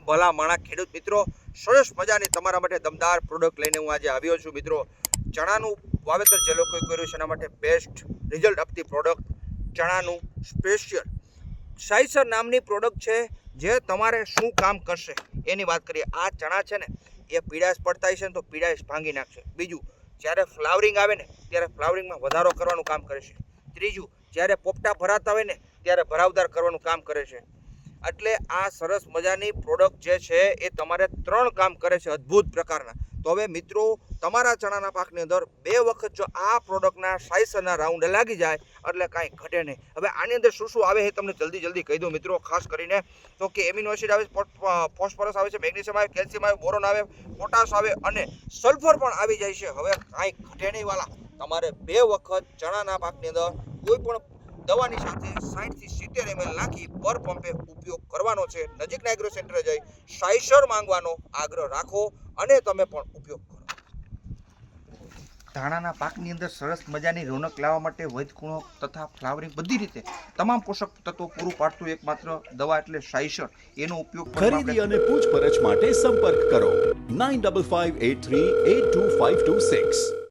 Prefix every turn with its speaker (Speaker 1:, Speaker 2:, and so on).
Speaker 1: ભલા માણા ખેડૂત મિત્રો, સરસ મજાની તમારા માટે દમદાર પ્રોડક્ટ લઈને હું આજે આવ્યો છું મિત્રો. ચણાનું વાવેતર જે લોકોએ કર્યું છે એના માટે બેસ્ટ રિઝલ્ટ આપતી પ્રોડક્ટ ચણાનું સ્પેશિયલ સાઈસર નામની પ્રોડક્ટ છે, જે તમારે શું કામ કરશે એની વાત કરીએ. આ ચણા છે ને એ પીળાશ પડતા હશે ને તો પીળાશ ભાંગી નાખશે. બીજું, જ્યારે ફ્લાવરિંગ આવે ને ત્યારે ફ્લાવરિંગમાં વધારો કરવાનું કામ કરે છે. ત્રીજું, જ્યારે પોપટા ભરાતા હોય ને ત્યારે ભરાવદાર કરવાનું કામ કરે છે. એટલે આ સરસ મજાની પ્રોડક્ટ જે છે એ તમારે 3 કામ કરે છે અદ્ભુત પ્રકારના. તો હવે મિત્રો, તમારા ચણાના પાકની અંદર 2 વખત જો આ પ્રોડક્ટના સાઈસરના રાઉન્ડ લાગી જાય એટલે કાંઈ ઘટે નહીં. હવે આની અંદર શું શું આવે એ તમને જલ્દી કહી દઉં મિત્રો. ખાસ કરીને તો કે એમિનો એસિડ આવે, ફોસ્ફરસ આવે છે, મેગ્નેશિયમ આવે, કેલ્શિયમ આવે, બોરોન આવે, પોટાશ આવે અને સલ્ફર પણ આવી જાય છે. હવે કાંઈ ઘટે નહીં વાલા, તમારે 2 વખત ચણાના પાકની અંદર કોઈ પણ દવાની સાથે 60 થી 70 ml નાખી પર પંપે ઉપયોગ કરવાનો છે. નજીકના એગ્રો સેન્ટરે જઈ સાઈસર માંગવાનો આગ્રહ રાખો અને તમે પણ ઉપયોગ કરો. ધાણાના પાકની અંદર સરસ મજાની રોનક લાવવા માટે વૈદકુણો તથા ફ્લાવરિંગ બધી રીતે તમામ પોષક તત્વો પૂરું પાડતું એકમાત્ર દવા એટલે સાઈસર. એનો ઉપયોગ
Speaker 2: ખરીદી અને પૂછપરછ માટે સંપર્ક કરો 9558382526.